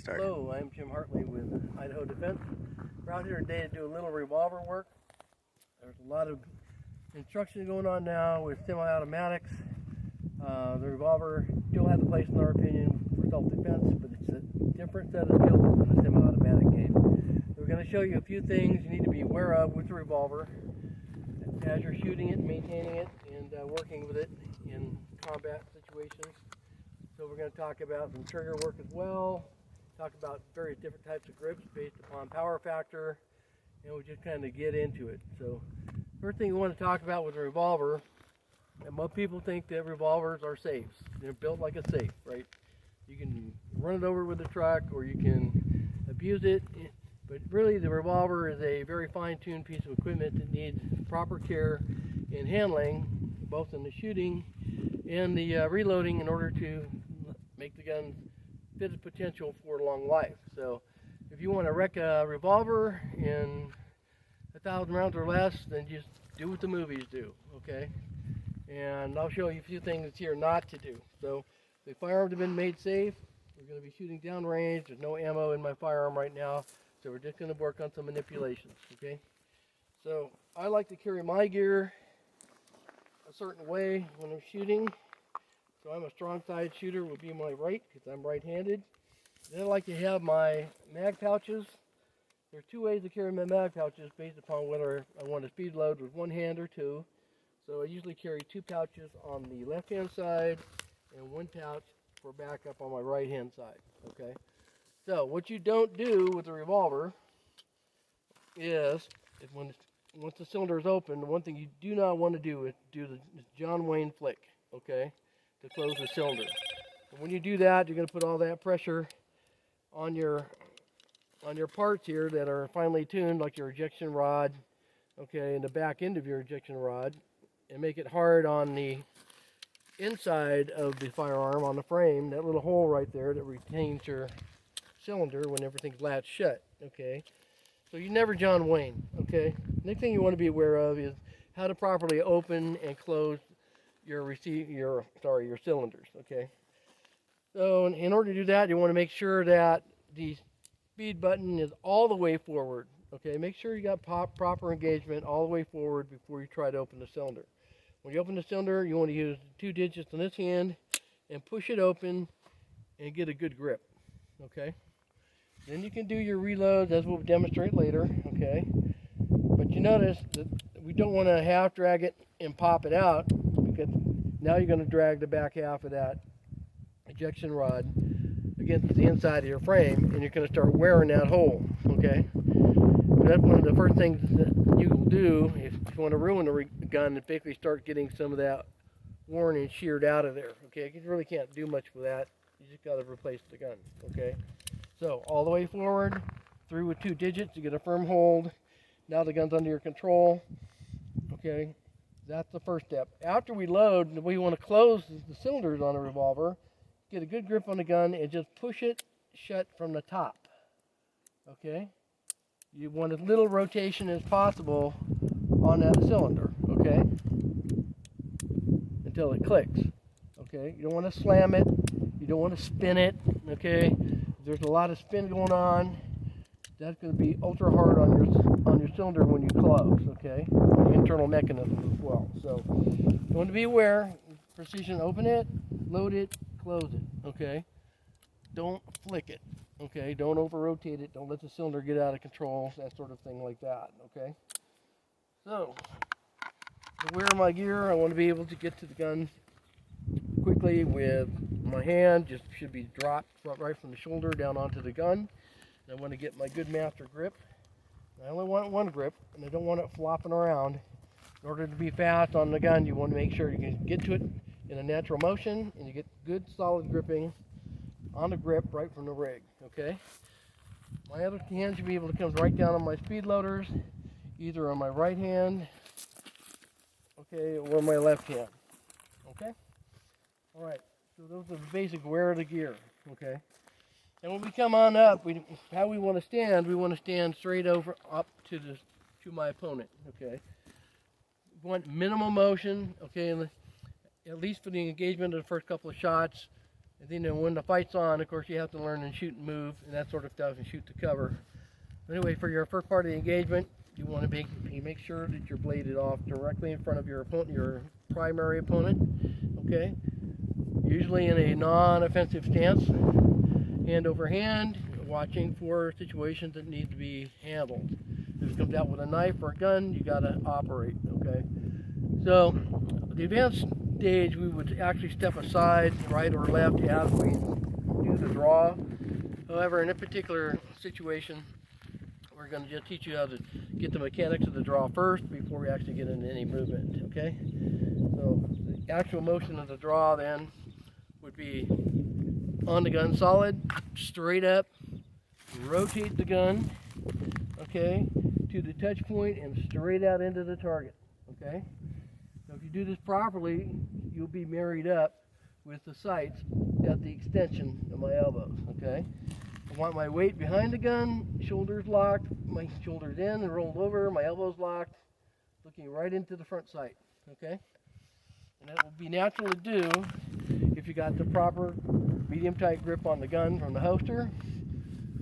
started. Hello, I'm Jim Hartley with Idaho Defense. We're out here today to do a little revolver work. There's a lot of instruction going on now with semi-automatics. The revolver still has a place in our opinion for self-defense, but it's a different set of skills than the semi-automatic game. We're going to show you a few things you need to be aware of with the revolver as you're shooting it, maintaining it, and working with it in combat situations. So we're going to talk about some trigger work as well, talk about various different types of grips based upon power factor, and we'll just kind of get into it. So first thing we want to talk about with a revolver, and most people think that revolvers are safes. They're built like a safe, right? You can run it over with a truck or you can abuse it, but really the revolver is a very fine-tuned piece of equipment that needs proper care in handling, both in the shooting and the reloading, in order to make the gun fit its potential for a long life. So if you want to wreck a revolver in 1,000 rounds or less, then just do what the movies do, okay? And I'll show you a few things here not to do. So the firearms have been made safe. We're going to be shooting downrange. There's no ammo in my firearm right now, so we're just going to work on some manipulations, okay? So I like to carry my gear a certain way when I'm shooting. So I'm a strong side shooter, would be my right, because I'm right-handed. Then I like to have my mag pouches. There are two ways to carry my mag pouches based upon whether I want to speed load with one hand or two. So I usually carry two pouches on the left-hand side and one pouch for backup on my right-hand side, okay? So what you don't do with the revolver is, once the cylinder is open, the one thing you do not want to do is do the John Wayne flick, okay, to close the cylinder. And when you do that, you're going to put all that pressure on your parts here that are finely tuned, like your ejection rod, okay, and the back end of your ejection rod, and make it hard on the inside of the firearm, on the frame, that little hole right there that retains your cylinder when everything's latched shut, okay? So you never John Wayne, okay? Next thing you want to be aware of is how to properly open and close your cylinders, okay? So in order to do that, you want to make sure that the speed button is all the way forward, okay? Make sure you got proper engagement all the way forward before you try to open the cylinder. When you open the cylinder, you want to use 2 digits on this hand and push it open and get a good grip, okay? Then you can do your reloads, as we'll demonstrate later, okay? But you notice that we don't want to half drag it and pop it out, because now you're going to drag the back half of that ejection rod against the inside of your frame, and you're going to start wearing that hole, okay? So that's one of the first things that you will do if you want to ruin the gun, and basically start getting some of that worn and sheared out of there, okay? You really can't do much with that. You just got to replace the gun, okay? So all the way forward, through with 2 digits to get a firm hold. Now the gun's under your control, okay? That's the first step. After we load, we want to close the cylinders on a revolver, get a good grip on the gun, and just push it shut from the top, okay? You want as little rotation as possible on that cylinder, okay? Until it clicks, okay? You don't want to slam it. You don't want to spin it, okay? If there's a lot of spin going on, that's going to be ultra hard on your cylinder when you close, okay? The internal mechanism as well. So you want to be aware. Precision, open it, load it, close it, okay? Don't flick it, okay? Don't over-rotate it. Don't let the cylinder get out of control, that sort of thing like that, okay? So, to wear my gear, I want to be able to get to the gun quickly with my hand. Just should be dropped right from the shoulder down onto the gun. I want to get my good master grip. I only want one grip, and I don't want it flopping around. In order to be fast on the gun, you want to make sure you can get to it in a natural motion, and you get good solid gripping on the grip right from the rig, okay? My other hand should be able to come right down on my speed loaders, either on my right hand, okay, or my left hand, okay? All right, so those are the basic wear of the gear, okay? And when we come on up, how we want to stand straight over up to my opponent, okay? We want minimal motion, okay, and at least for the engagement of the first couple of shots. And then when the fight's on, of course, you have to learn and shoot and move and that sort of stuff and shoot to cover. Anyway, for your first part of the engagement, you want to make sure that you're bladed off directly in front of your opponent, your primary opponent. Okay, usually in a non-offensive stance, hand over hand, watching for situations that need to be handled. If it comes out with a knife or a gun, you got to operate. Okay, so the advanced stage, we would actually step aside, right or left, as we do the draw. However, in a particular situation, we're going to just teach you how to get the mechanics of the draw first before we actually get into any movement, okay? So the actual motion of the draw then would be on the gun solid, straight up, rotate the gun, okay, to the touch point and straight out into the target, okay? So if you do this properly, you'll be married up with the sights at the extension of my elbows, okay? I want my weight behind the gun, shoulders locked, my shoulders in and rolled over, my elbows locked, looking right into the front sight, okay? And that will be natural to do if you got the proper medium tight grip on the gun from the holster,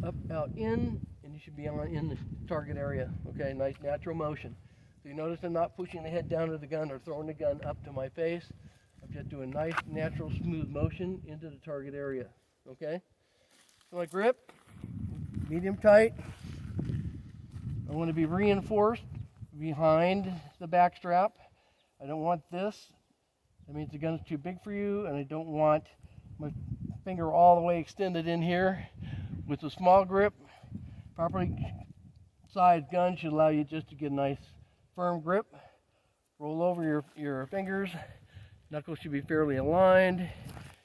up, out, in, and you should be in the target area, okay? Nice natural motion. So you notice I'm not pushing the head down to the gun or throwing the gun up to my face. I'm just doing nice, natural, smooth motion into the target area, okay? So my grip, medium tight. I want to be reinforced behind the back strap. I don't want this. That means the gun is too big for you, and I don't want my finger all the way extended in here. With a small grip, properly sized gun should allow you just to get a nice firm grip. Roll over your fingers. Knuckles should be fairly aligned,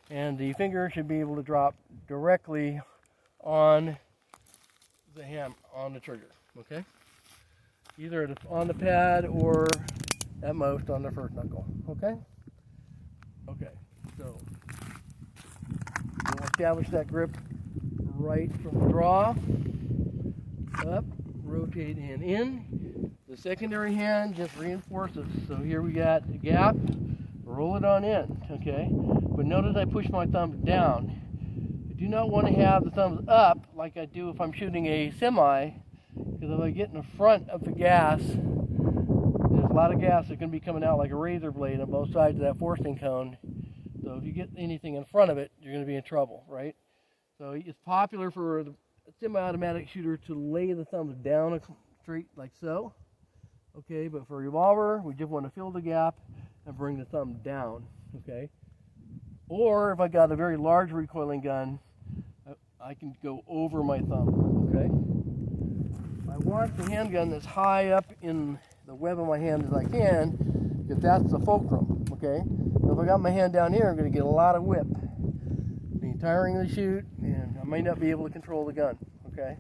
and the finger should be able to drop directly on the trigger, okay? Either on the pad or at most on the first knuckle, okay? Okay, so we'll establish that grip right from the draw, up, rotate and in. The secondary hand just reinforces. So here we got a gap, roll it on in, okay? But notice I push my thumbs down. I do not want to have the thumbs up like I do if I'm shooting a semi, because if I get in the front of the gas, there's a lot of gas that can be coming out like a razor blade on both sides of that forcing cone. So if you get anything in front of it, you're going to be in trouble, right? So it's popular for a semi-automatic shooter to lay the thumbs down straight like so. Okay, but for a revolver, we just want to fill the gap and bring the thumb down, okay? Or if I got a very large recoiling gun, I can go over my thumb, okay? I want the handgun as high up in the web of my hand as I can, because that's the fulcrum, okay? So if I got my hand down here, I'm going to get a lot of whip. Be tiring to shoot, and I might not be able to control the gun, okay?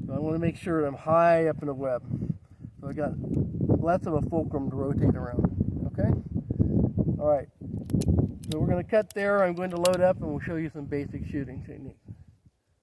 So I want to make sure that I'm high up in the web. So I got lots of a fulcrum to rotate around, okay? All right, so we're going to cut there. I'm going to load up and we'll show you some basic shooting techniques.